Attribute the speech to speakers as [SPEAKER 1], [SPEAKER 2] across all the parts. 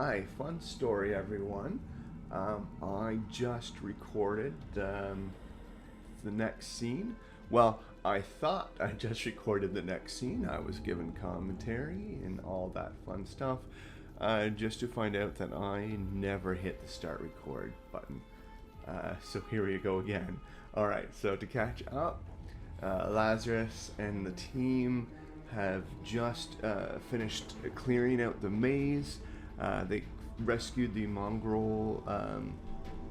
[SPEAKER 1] Hi, fun story, everyone. I just recorded the next scene. Well, I thought I just recorded the next scene. I was given commentary and all that fun stuff, just to find out that I never hit the start record button. So here we go again. Alright, so to catch up, Lazarus and the team have just finished clearing out the maze. They rescued the mongrel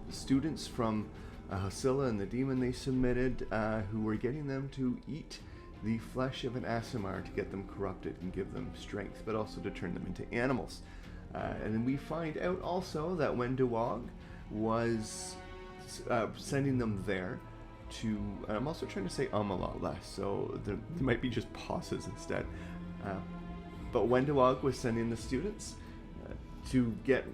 [SPEAKER 1] students from Hosilla and the demon they submitted, who were getting them to eat the flesh of an Aasimar to get them corrupted and give them strength, but also to turn them into animals. And then we find out also that Wendewog was sending them there to, and I'm also trying to say a lot less, so there might be just pauses instead. But Wendewog was sending the students to get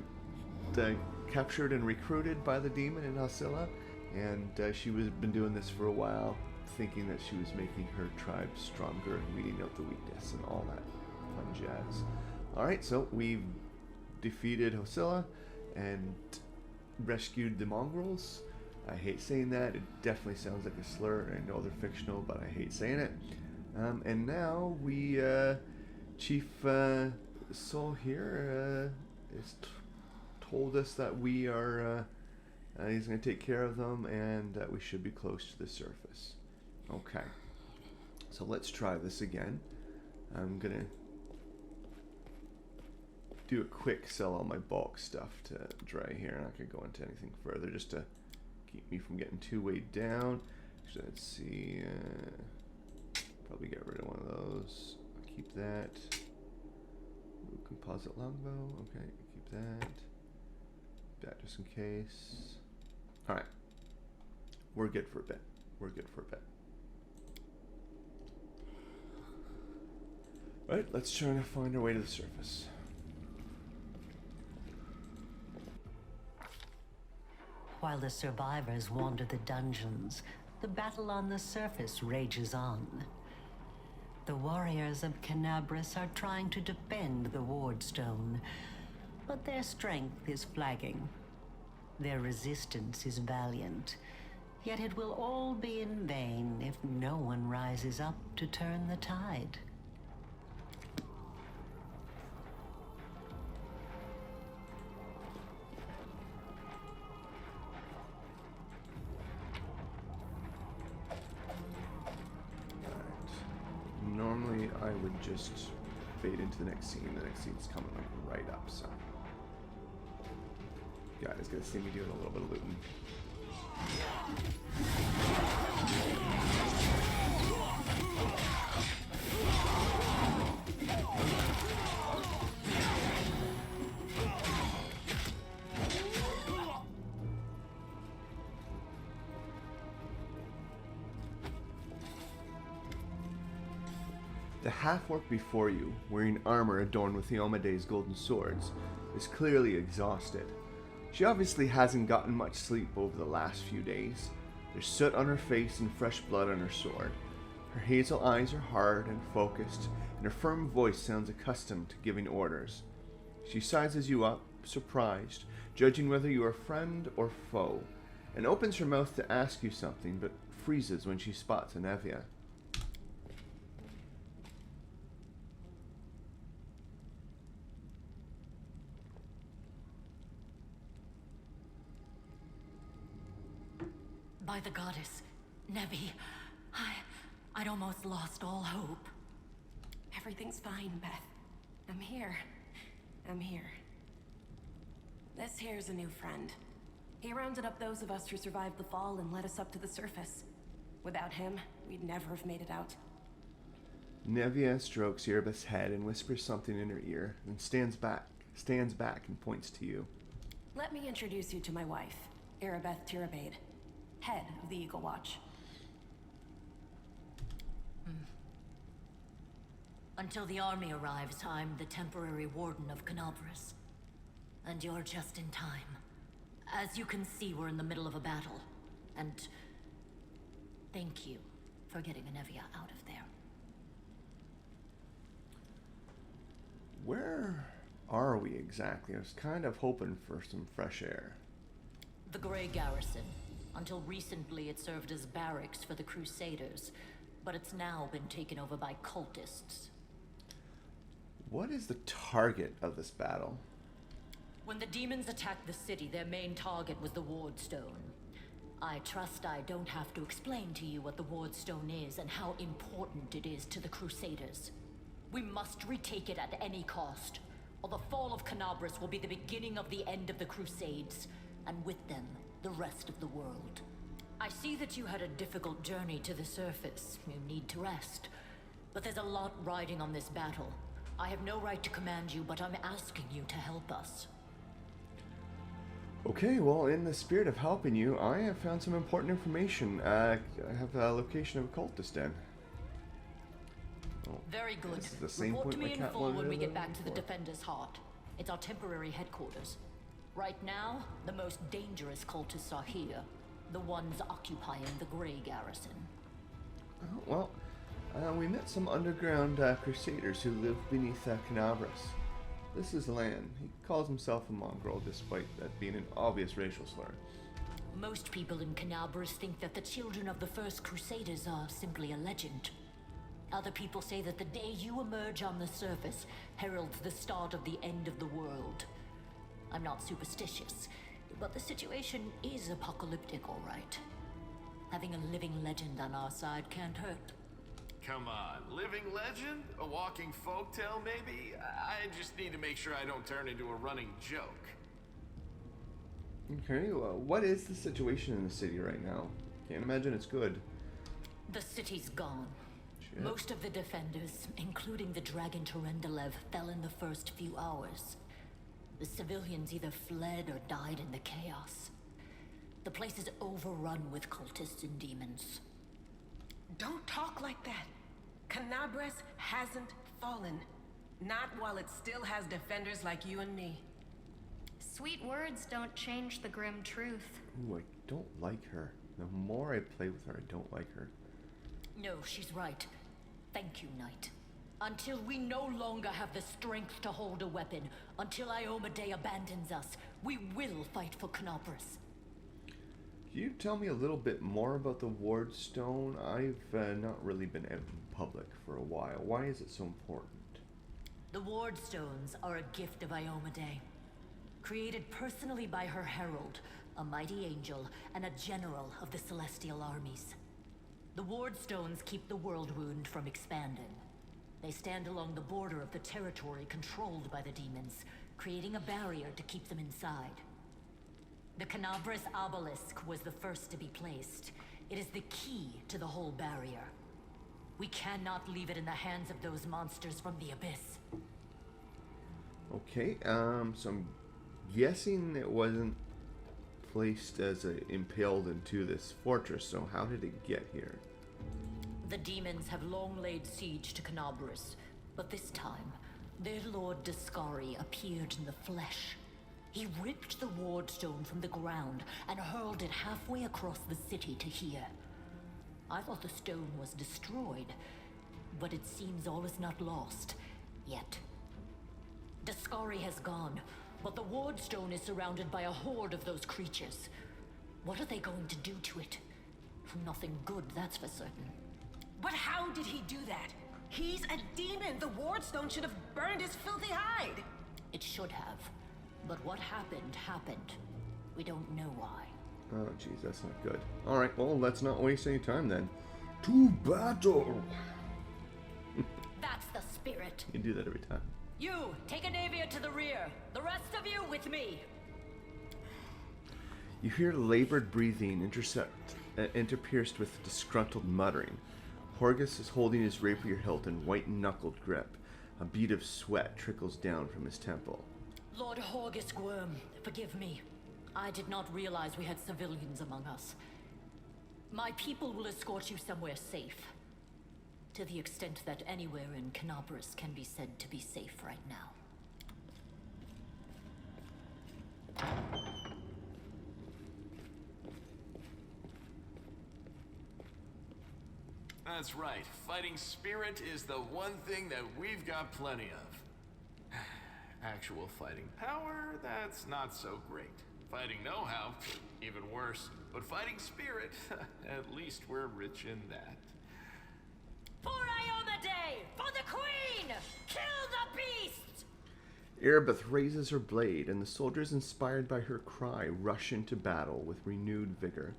[SPEAKER 1] captured and recruited by the demon in Hosilla, and she was been doing this for a while, thinking that she was making her tribe stronger and weeding out the weakness and all that fun jazz. Alright, so we've defeated Hosilla and rescued the mongrels. I hate saying that. It definitely sounds like a slur. I know they're fictional, but I hate saying it. And now we, Chief Soul here, is told us that we are, he's going to take care of them and that we should be close to the surface. Okay. So let's try this again. I'm going to do a quick sell all my bulk stuff to dry here. I'm not going to go into anything further just to keep me from getting too weighed down. Actually, let's see. Probably get rid of one of those. I'll keep that. Ooh, composite longbow. Okay, keep that. That just in case. Alright. We're good for a bit. We're good for a bit. Alright, let's try to find our way to the surface.
[SPEAKER 2] While the survivors wander the dungeons, the battle on the surface rages on. The warriors of Canabras are trying to defend the Wardstone, but their strength is flagging. Their resistance is valiant, yet it will all be in vain if no one rises up to turn the tide.
[SPEAKER 1] Normally I would just fade into the next scene. The next scene's coming like right up, so you guys gonna see me doing a little bit of looting. The half-orc before you, wearing armor adorned with the Omede's golden swords, is clearly exhausted. She obviously hasn't gotten much sleep over the last few days. There's soot on her face and fresh blood on her sword. Her hazel eyes are hard and focused, and her firm voice sounds accustomed to giving orders. She sizes you up, surprised, judging whether you are friend or foe, and opens her mouth to ask you something, but freezes when she spots Anevia.
[SPEAKER 3] By the goddess, Nevi, I'd almost lost all hope.
[SPEAKER 4] Everything's fine, Beth. I'm here. I'm here. This here's a new friend. He rounded up those of us who survived the fall and led us up to the surface. Without him, we'd never have made it out.
[SPEAKER 1] Nevia strokes Irabeth's head and whispers something in her ear, then stands back and points to you.
[SPEAKER 4] Let me introduce you to my wife, Irabeth Tirabade, head of the Eagle Watch.
[SPEAKER 3] Until the army arrives, I'm the temporary warden of Canabras. And you're just in time. As you can see, we're in the middle of a battle. And thank you for getting Anevia out of there.
[SPEAKER 1] Where are we exactly? I was kind of hoping for some fresh air.
[SPEAKER 3] The Gray Garrison. Until recently, it served as barracks for the Crusaders, but it's now been taken over by cultists.
[SPEAKER 1] What is the target of this battle?
[SPEAKER 3] When the demons attacked the city, their main target was the Wardstone. I trust I don't have to explain to you what the Wardstone is and how important it is to the Crusaders. We must retake it at any cost, or the fall of Canabras will be the beginning of the end of the Crusades, and with them, the rest of the world. I see that you had a difficult journey to the surface. You need to rest. But there's a lot riding on this battle. I have no right to command you, but I'm asking you to help us.
[SPEAKER 1] Okay, well, in the spirit of helping you, I have found some important information. I have a location of a cultist den. Oh,
[SPEAKER 3] Very good.
[SPEAKER 1] This is the same
[SPEAKER 3] Report
[SPEAKER 1] point
[SPEAKER 3] to
[SPEAKER 1] my
[SPEAKER 3] me in
[SPEAKER 1] cat
[SPEAKER 3] full
[SPEAKER 1] wanted
[SPEAKER 3] when we get
[SPEAKER 1] before.
[SPEAKER 3] back to the Defender's Heart. It's our temporary headquarters. Right now, the most dangerous cultists are here. The ones occupying the Gray Garrison.
[SPEAKER 1] Oh, well, we met some underground crusaders who live beneath Canabras. This is Lan. He calls himself a mongrel, despite that being an obvious racial slur.
[SPEAKER 3] Most people in Canabras think that the children of the first Crusaders are simply a legend. Other people say that the day you emerge on the surface heralds the start of the end of the world. I'm not superstitious, but the situation is apocalyptic, all right. Having a living legend on our side can't hurt.
[SPEAKER 5] Come on, living legend? A walking folktale, maybe? I just need to make sure I don't turn into a running joke.
[SPEAKER 1] Okay, well, what is the situation in the city right now? Can't imagine it's good.
[SPEAKER 3] The city's gone.
[SPEAKER 1] Shit.
[SPEAKER 3] Most of the defenders, including the Dragon Terendelev, fell in the first few hours. The civilians either fled or died in the chaos. The place is overrun with cultists and demons.
[SPEAKER 4] Don't talk like that. Canabras hasn't fallen. Not while it still has defenders like you and me.
[SPEAKER 6] Sweet words don't change the grim truth.
[SPEAKER 1] Ooh, I don't like her. The more I play with her, I don't like her.
[SPEAKER 3] No, she's right. Thank you, Knight. Until we no longer have the strength to hold a weapon, until Iomedae abandons us, we will fight for Canabras.
[SPEAKER 1] Can you tell me a little bit more about the Wardstone? I've not really been out in public for a while. Why is it so important?
[SPEAKER 3] The Wardstones are a gift of Iomedae. Created personally by her herald, a mighty angel, and a general of the celestial armies. The Wardstones keep the world wound from expanding. They stand along the border of the territory controlled by the demons, creating a barrier to keep them inside. The Canabras obelisk was the first to be placed. It is the key to the whole barrier. We cannot leave it in the hands of those monsters from the abyss.
[SPEAKER 1] Okay, so I'm guessing it wasn't placed as impaled into this fortress, so how did it get here?
[SPEAKER 3] The demons have long laid siege to Canabras, but this time, their lord Dascari appeared in the flesh. He ripped the Wardstone from the ground and hurled it halfway across the city to here. I thought the stone was destroyed, but it seems all is not lost, yet. Dascari has gone, but the Wardstone is surrounded by a horde of those creatures. What are they going to do to it? Nothing good, that's for certain.
[SPEAKER 4] But how did he do that? He's a demon. The Wardstone should have burned his filthy hide.
[SPEAKER 3] It should have. But what happened, happened. We don't know why.
[SPEAKER 1] Oh, jeez, that's not good. Alright, well, let's not waste any time then. To battle!
[SPEAKER 3] That's the spirit.
[SPEAKER 1] You do that every time.
[SPEAKER 3] You, take a Navier to the rear. The rest of you with me.
[SPEAKER 1] You hear labored breathing interpierced with disgruntled muttering. Horgus is holding his rapier hilt in white-knuckled grip. A bead of sweat trickles down from his temple.
[SPEAKER 3] Lord Horgus Gwyrm, forgive me. I did not realize we had civilians among us. My people will escort you somewhere safe. To the extent that anywhere in Canabras can be said to be safe right now.
[SPEAKER 5] That's right. Fighting spirit is the one thing that we've got plenty of. Actual fighting power, that's not so great. Fighting know-how, even worse. But fighting spirit, at least we're rich in that.
[SPEAKER 3] For Iomedae! For the Queen! Kill the beast!
[SPEAKER 1] Irabeth raises her blade, and the soldiers, inspired by her cry, rush into battle with renewed vigor.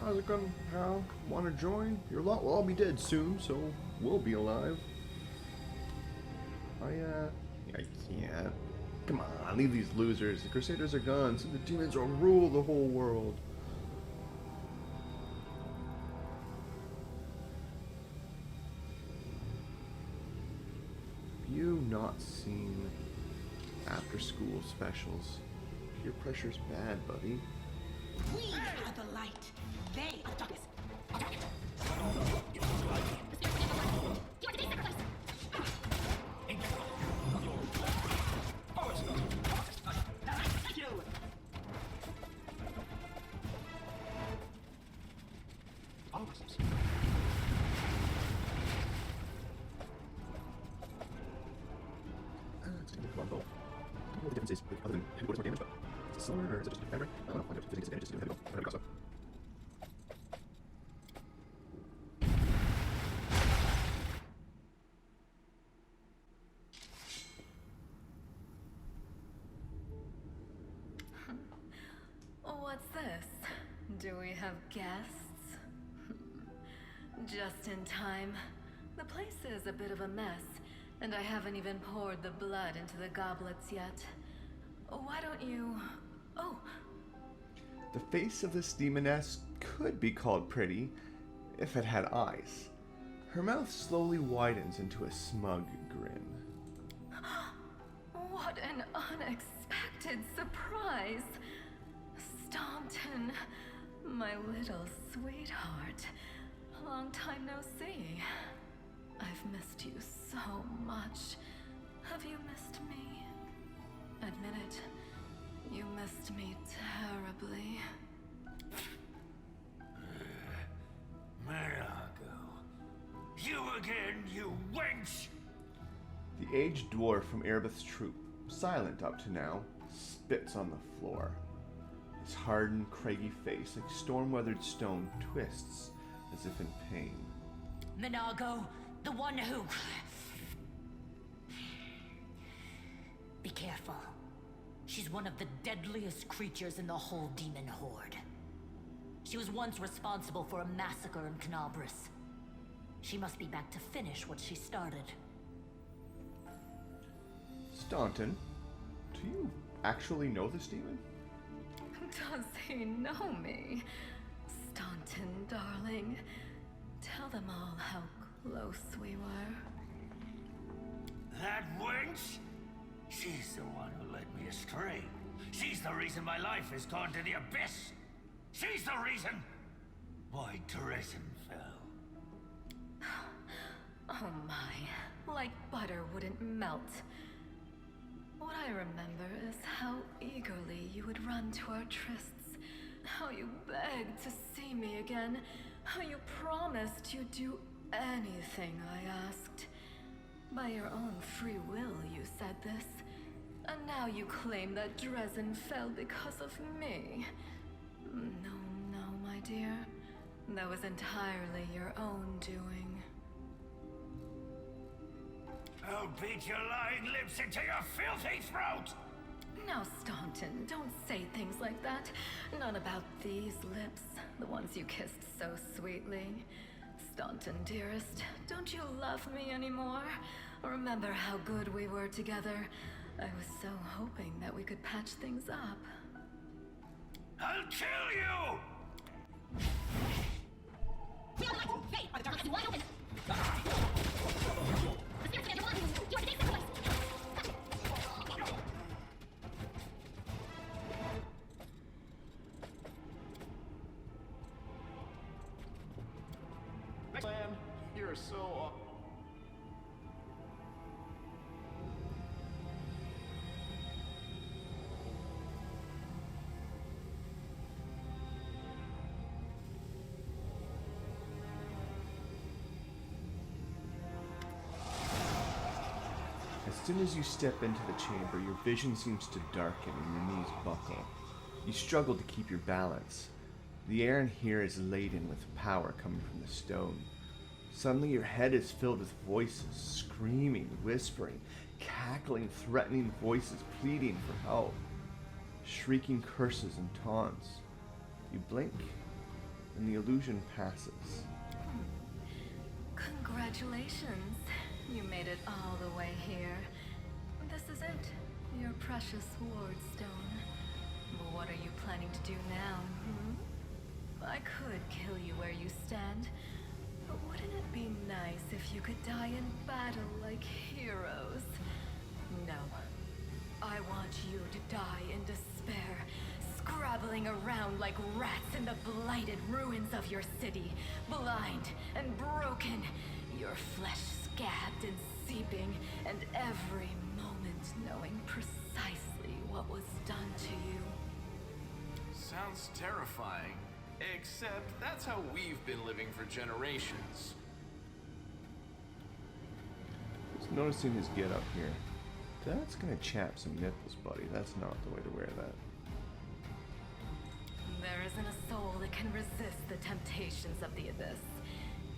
[SPEAKER 1] How's it going, pal? Want to join? Your lot will all be dead soon, so we'll be alive. I can't. Come on, leave these losers. The Crusaders are gone, so the demons will rule the whole world. Have you not seen after-school specials? Peer pressure's bad, buddy.
[SPEAKER 4] We are the light. They are darkness.
[SPEAKER 1] What the difference is other than heavy board is more damage, but is it slower or is it just a better? I don't know. I don't know if it's advantages to do heavy board. Heavy crossbow.
[SPEAKER 7] What's this? Do we have guests? Just in time. The place is a bit of a mess, and I haven't even poured the blood into the goblets yet. Why don't you... Oh!
[SPEAKER 1] The face of this demoness could be called pretty if it had eyes. Her mouth slowly widens into a smug grin.
[SPEAKER 7] What an unexpected surprise! Staunton, my little sweetheart. Long time no see. I've missed you so much. Have you missed me? Admit it. You missed me terribly.
[SPEAKER 8] Marago. You again, you wench!
[SPEAKER 1] The aged dwarf from Irabeth's troop, silent up to now, spits on the floor. His hardened, craggy face, like storm-weathered stone, twists as if in pain.
[SPEAKER 3] Minago, the one who... Be careful. She's one of the deadliest creatures in the whole demon horde. She was once responsible for a massacre in Canabris. She must be back to finish what she started.
[SPEAKER 1] Staunton, do you actually know this demon?
[SPEAKER 7] Does he know me? Staunton, darling. Tell them all how close we were.
[SPEAKER 8] That wench? She's the one who led me astray. She's the reason my life has gone to the abyss. She's the reason why Dresden fell.
[SPEAKER 7] Oh my, like butter wouldn't melt. What I remember is how eagerly you would run to our trysts, how you begged to see me again, how you promised you'd do anything I asked. By your own free will, you said this. And now you claim that Dresden fell because of me. No, no, my dear. That was entirely your own doing.
[SPEAKER 8] I'll beat your lying lips into your filthy throat!
[SPEAKER 7] Now, Staunton, don't say things like that. Not about these lips, the ones you kissed so sweetly. Staunton, dearest, don't you love me anymore? Remember how good we were together? I was so hoping that we could patch things up.
[SPEAKER 8] I'll kill you!
[SPEAKER 5] Man, you're so...
[SPEAKER 1] As soon as you step into the chamber, your vision seems to darken and your knees buckle. You struggle to keep your balance. The air in here is laden with power coming from the stone. Suddenly your head is filled with voices, screaming, whispering, cackling, threatening voices pleading for help, shrieking curses and taunts. You blink, and the illusion passes.
[SPEAKER 7] Congratulations. You made it all the way here. This is it. Your precious Wardstone. But what are you planning to do now, I could kill you where you stand, but wouldn't it be nice if you could die in battle like heroes? No. I want you to die in despair, scrabbling around like rats in the blighted ruins of your city, blind and broken, your flesh scabbed and seeping, and every moment knowing precisely what was done to you.
[SPEAKER 5] Sounds terrifying. Except that's how we've been living for generations.
[SPEAKER 1] Just noticing his get up here. That's gonna chap some nipples, buddy. That's not the way to wear that.
[SPEAKER 7] There isn't a soul that can resist the temptations of the abyss.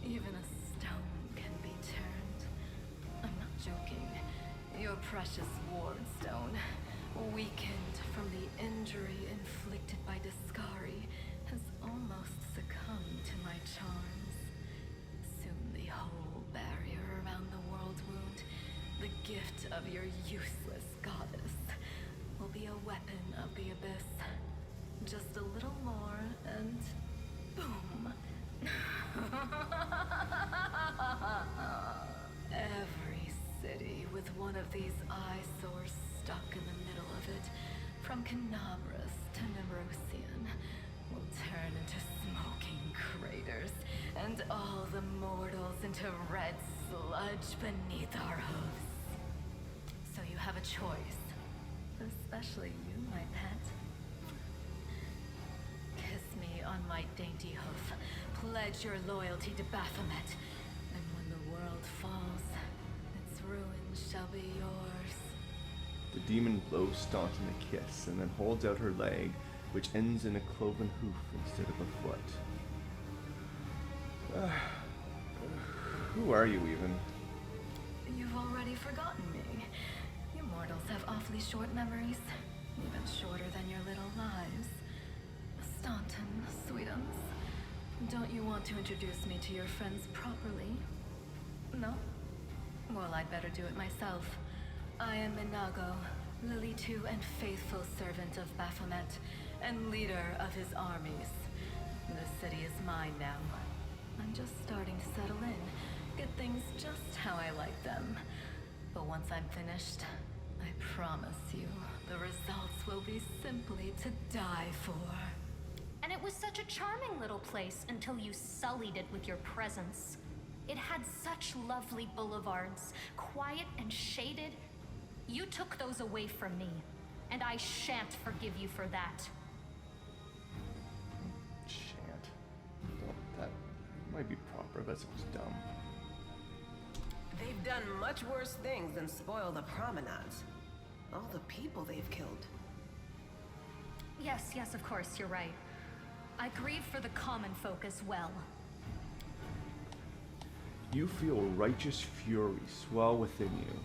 [SPEAKER 7] Even a stone can be turned. I'm not joking. Your precious Wardstone, weakened from the injury inflicted by Discari, has almost succumbed to my charms. Soon the whole barrier around the world wound, the gift of your useless goddess, will be a weapon of the abyss. Just a little more, and boom. Every city with one of these eyesores stuck in the middle of it, from Canabras to Nerosian, will turn into smoking craters, and all the mortals into red sludge beneath our hooves. So you have a choice, especially you, my pet. Kiss me on my dainty hoof, pledge your loyalty to Baphomet, and when the world falls, its ruins shall be yours.
[SPEAKER 1] The demon blows staunting a kiss and then holds out her leg, which ends in a cloven hoof instead of a foot. Who are you even?
[SPEAKER 7] You've already forgotten me. You mortals have awfully short memories, even shorter than your little lives. Staunton, sweetums, don't you want to introduce me to your friends properly? No? Well, I'd better do it myself. I am Minago, Lily II and faithful servant of Baphomet, and leader of his armies. The city is mine now. I'm just starting to settle in, get things just how I like them. But once I'm finished, I promise you, the results will be simply to die for.
[SPEAKER 6] And it was such a charming little place until you sullied it with your presence. It had such lovely boulevards, quiet and shaded. You took those away from me, and I shan't forgive you for that.
[SPEAKER 1] Shan't. Well, that might be proper, but it was dumb.
[SPEAKER 9] They've done much worse things than spoil the promenades. All the people they've killed.
[SPEAKER 6] Yes, of course, you're right. I grieve for the common folk as well.
[SPEAKER 1] You feel righteous fury swell within you.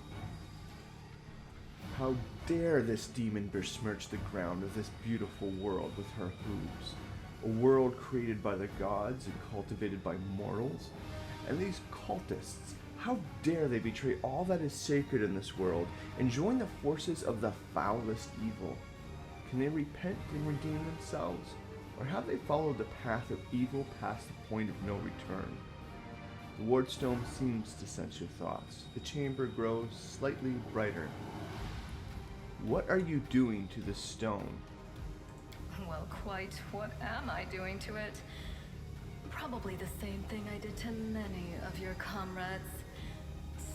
[SPEAKER 1] How dare this demon besmirch the ground of this beautiful world with her hooves? A world created by the gods and cultivated by mortals? And these cultists, how dare they betray all that is sacred in this world and join the forces of the foulest evil? Can they repent and redeem themselves? Or have they followed the path of evil past the point of no return? The Wardstone seems to sense your thoughts. The chamber grows slightly brighter. What are you doing to the stone?
[SPEAKER 7] Well, quite what am I doing to it? Probably the same thing I did to many of your comrades.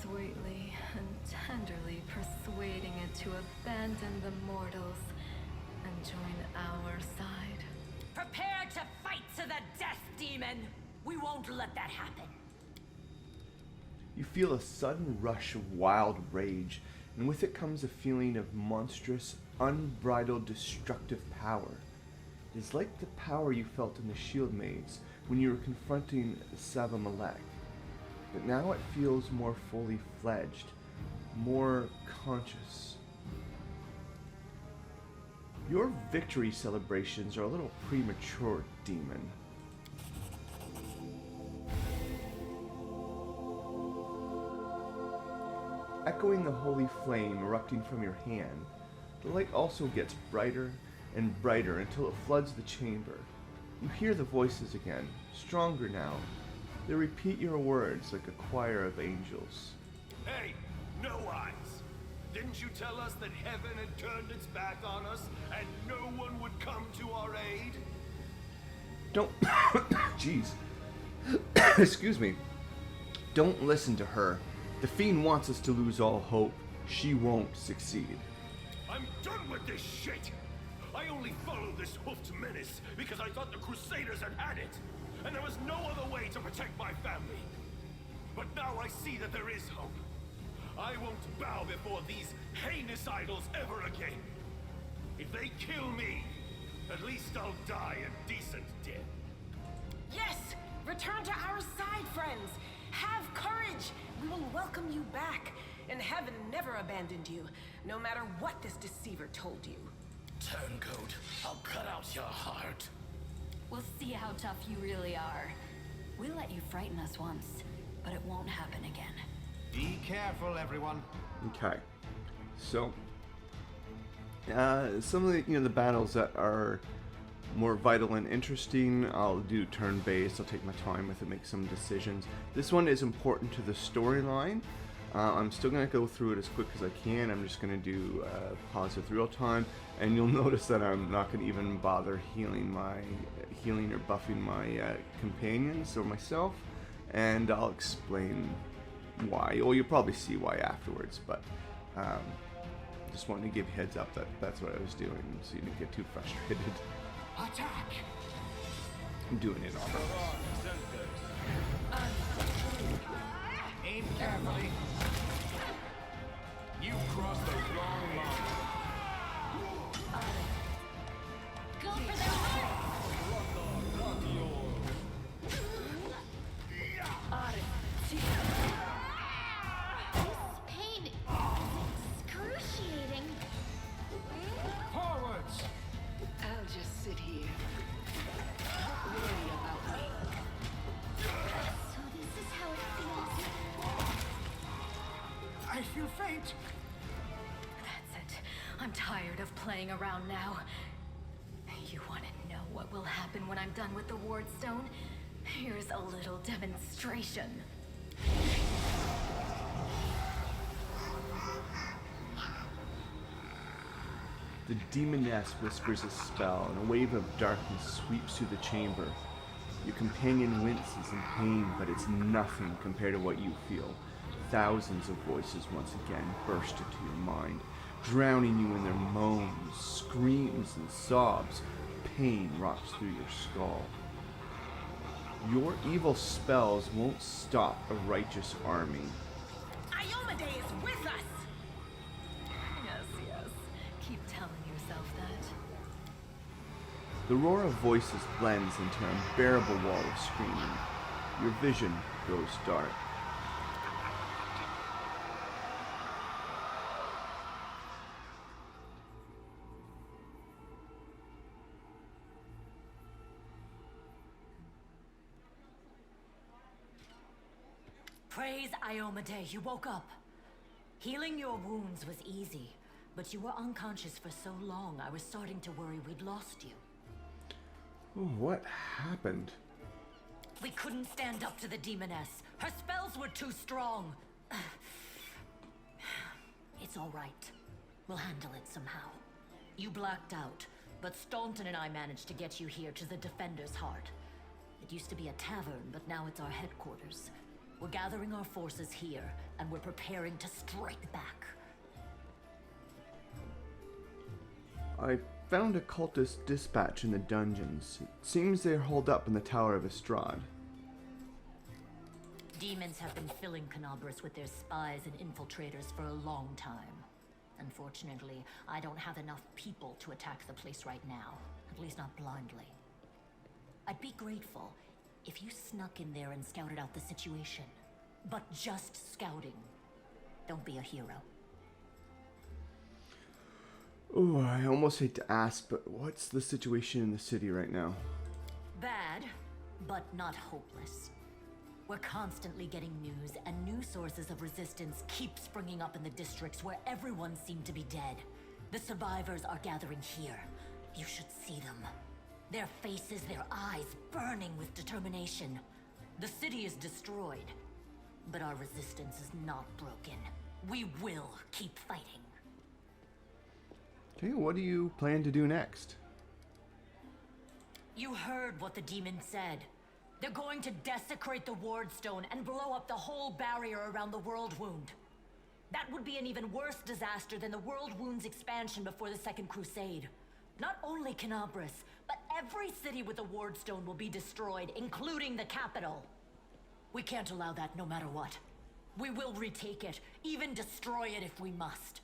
[SPEAKER 7] Sweetly and tenderly persuading it to abandon the mortals and join our side.
[SPEAKER 3] Prepare to fight to the death, demon! We won't let that happen.
[SPEAKER 1] You feel a sudden rush of wild rage, and with it comes a feeling of monstrous, unbridled, destructive power. It is like the power you felt in the Shield Maids when you were confronting Savamalek. But now it feels more fully fledged, more conscious. Your victory celebrations are a little premature, demon. Echoing the holy flame erupting from your hand, the light also gets brighter and brighter until it floods the chamber. You hear the voices again, stronger now. They repeat your words like a choir of angels.
[SPEAKER 10] Hey, no eyes! Didn't you tell us that heaven had turned its back on us and no one would come to our aid?
[SPEAKER 1] Don't... Jeez. Excuse me. Don't listen to her. The Fiend wants us to lose all hope. She won't succeed.
[SPEAKER 10] I'm done with this shit! I only followed this hoofed menace because I thought the Crusaders had it, and there was no other way to protect my family. But now I see that there is hope. I won't bow before these heinous idols ever again. If they kill me, at least I'll die a decent death.
[SPEAKER 9] Yes! Return to our side, friends! Have courage! We will welcome you back. And heaven never abandoned you, no matter what this deceiver told you.
[SPEAKER 10] Turncoat, I'll cut out your heart.
[SPEAKER 3] We'll see how tough you really are. We'll let you frighten us once, but it won't happen again.
[SPEAKER 11] Be careful, everyone.
[SPEAKER 1] Okay. So, some of the battles that are more vital and interesting, I'll do turn-based. I'll take my time with it, make some decisions. This one is important to the storyline. I'm still going to go through it as quick as I can. I'm just going to do pause with real time, and you'll notice that I'm not going to even bother healing or buffing my companions or myself, and I'll explain why. Well, you'll probably see why afterwards, but just wanted to give you a heads up that that's what I was doing, so you didn't get too frustrated.
[SPEAKER 11] Attack!
[SPEAKER 1] I'm doing it on
[SPEAKER 11] Aim carefully. You crossed the wrong line.
[SPEAKER 6] Go for the heart! This pain is excruciating.
[SPEAKER 11] Forwards!
[SPEAKER 9] I'll just sit here. Don't worry about me.
[SPEAKER 6] So this is how it feels.
[SPEAKER 11] I feel faint.
[SPEAKER 7] That's it. I'm tired of playing around now. You want to know what will happen when I'm done with the Wardstone? Here's a little demonstration.
[SPEAKER 1] The demoness whispers a spell, and a wave of darkness sweeps through the chamber. Your companion winces in pain, but it's nothing compared to what you feel. Thousands of voices once again burst into your mind, drowning you in their moans, screams, and sobs. Pain rocks through your skull. Your evil spells won't stop a righteous army.
[SPEAKER 9] Iomade is with us!
[SPEAKER 7] Yes. Keep telling yourself that.
[SPEAKER 1] The roar of voices blends into an unbearable wall of screaming. Your vision goes dark.
[SPEAKER 3] Praise Iomade, you woke up. Healing your wounds was easy, But you were unconscious for so long, I was starting to worry we'd lost you.
[SPEAKER 1] What happened?
[SPEAKER 3] We couldn't stand up to the demoness. Her spells were too strong. It's all right. We'll handle it somehow. You blacked out, but Staunton and I managed to get you here to the Defender's Heart. It used to be a tavern, but now it's our headquarters. We're gathering our forces here, and we're preparing to strike back.
[SPEAKER 1] I found a cultist dispatch in the dungeons. It seems they're holed up in the Tower of Estrad.
[SPEAKER 3] Demons have been filling Canabras with their spies and infiltrators for a long time. Unfortunately, I don't have enough people to attack the place right now. At least not blindly. I'd be grateful if you snuck in there and scouted out the situation. But just scouting. Don't be a hero.
[SPEAKER 1] Oh, I almost hate to ask, but what's the situation in the city right now?
[SPEAKER 3] Bad, but not hopeless. We're constantly getting news, and new sources of resistance keep springing up in the districts where everyone seemed to be dead. The survivors are gathering here. You should see them. Their faces, their eyes burning with determination. The city is destroyed, but our resistance is not broken. We will keep fighting.
[SPEAKER 1] Okay, what do you plan to do next?
[SPEAKER 3] You heard what the demon said. They're going to desecrate the Wardstone and blow up the whole barrier around the World Wound. That would be an even worse disaster than the World Wound's expansion before the Second Crusade. Not only Canabras, but every city with a Wardstone will be destroyed, including the capital. We can't allow that no matter what. We will retake it, even destroy it if we must.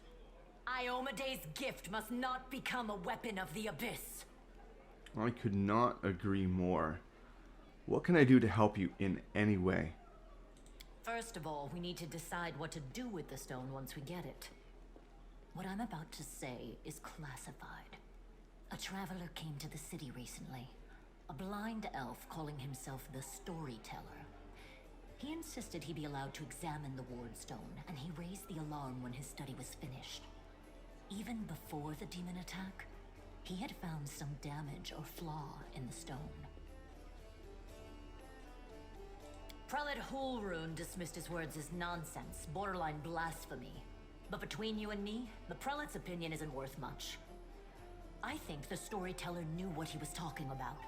[SPEAKER 3] Iomede's gift must not become a weapon of the Abyss.
[SPEAKER 1] I could not agree more. What can I do to help you in any way?
[SPEAKER 3] First of all, we need to decide what to do with the stone once we get it. What I'm about to say is classified. A traveler came to the city recently. A blind elf calling himself the Storyteller. He insisted he be allowed to examine the Wardstone, and he raised the alarm when his study was finished. Even before the demon attack, he had found some damage or flaw in the stone. Prelate Hulrune dismissed his words as nonsense, borderline blasphemy. But between you and me, the prelate's opinion isn't worth much. I think the Storyteller knew what he was talking about.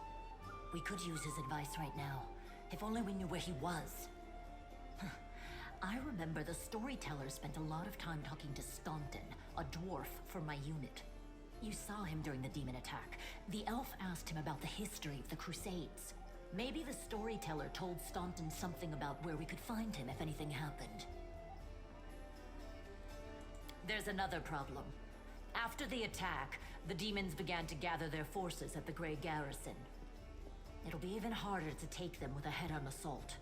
[SPEAKER 3] We could use his advice right now, if only we knew where he was. I remember the Storyteller spent a lot of time talking to Staunton, a dwarf from my unit. You saw him during the demon attack. The elf asked him about the history of the Crusades. Maybe the Storyteller told Staunton something about where we could find him if anything happened. There's another problem. After the attack, the demons began to gather their forces at the Gray Garrison. It'll be even harder to take them with a head-on assault.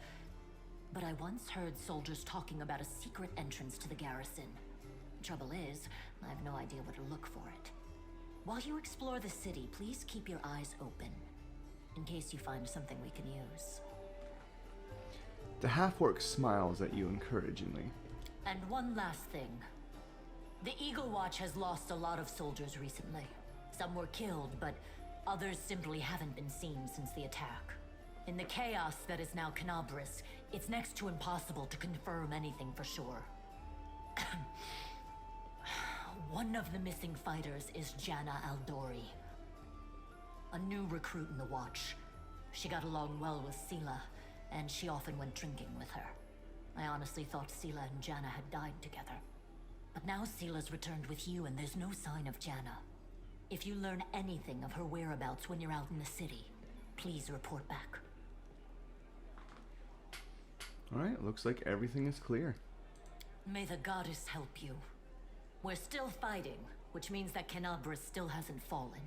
[SPEAKER 3] But I once heard soldiers talking about a secret entrance to the garrison. Trouble is, I have no idea where to look for it. While you explore the city, please keep your eyes open, in case you find something we can use.
[SPEAKER 1] The half-orc smiles at you encouragingly.
[SPEAKER 3] And one last thing. The Eagle Watch has lost a lot of soldiers recently. Some were killed, but others simply haven't been seen since the attack. In the chaos that is now Canabras, it's next to impossible to confirm anything for sure. One of the missing fighters is Janna Aldori, a new recruit in the Watch. She got along well with Sela, and she often went drinking with her. I honestly thought Sela and Janna had died together. But now Sela's returned with you, and there's no sign of Janna. If you learn anything of her whereabouts when you're out in the city, please report back.
[SPEAKER 1] Alright, looks like everything is clear.
[SPEAKER 3] May the goddess help you. We're still fighting, which means that Canabras still hasn't fallen.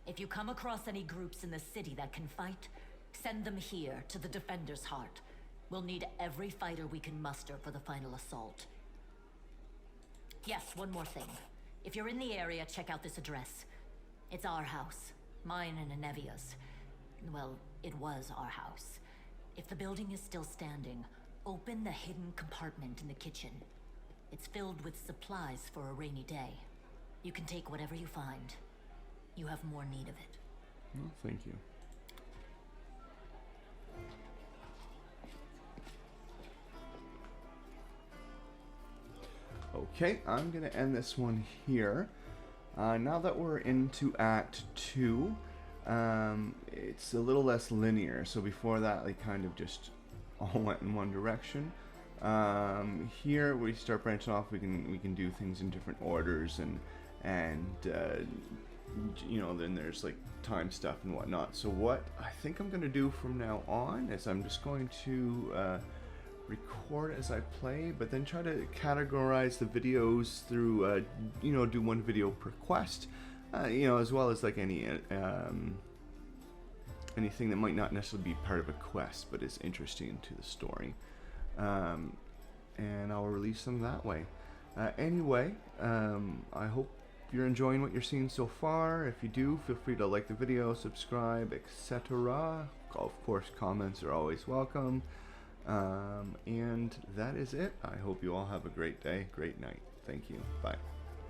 [SPEAKER 3] If you come across any groups in the city that can fight, send them here to the Defender's Heart. We'll need every fighter we can muster for the final assault. Yes, one more thing. If you're in the area, check out this address. It's our house. Mine and Anevia's. Well, it was our house. If the building is still standing, open the hidden compartment in the kitchen. It's filled with supplies for a rainy day. You can take whatever you find. You have more need of it.
[SPEAKER 1] Well, thank you. Okay, I'm going to end this one here. Now that we're into Act 2, it's a little less linear. So before that, they kind of just all went in one direction. Here we start branching off. We can do things in different orders, and you know, then there's like time stuff and whatnot. So what I think I'm going to do from now on is I'm just going to record as I play, but then try to categorize the videos through, you know, do one video per quest, you know, as well as like any anything that might not necessarily be part of a quest, but is interesting to the story, and I'll release them that way. Anyway, I hope you're enjoying what you're seeing so far. If you do, feel free to like the video, subscribe, etc. Of course, comments are always welcome. And that is it. I hope you all have a great day, great night. Thank you. Bye.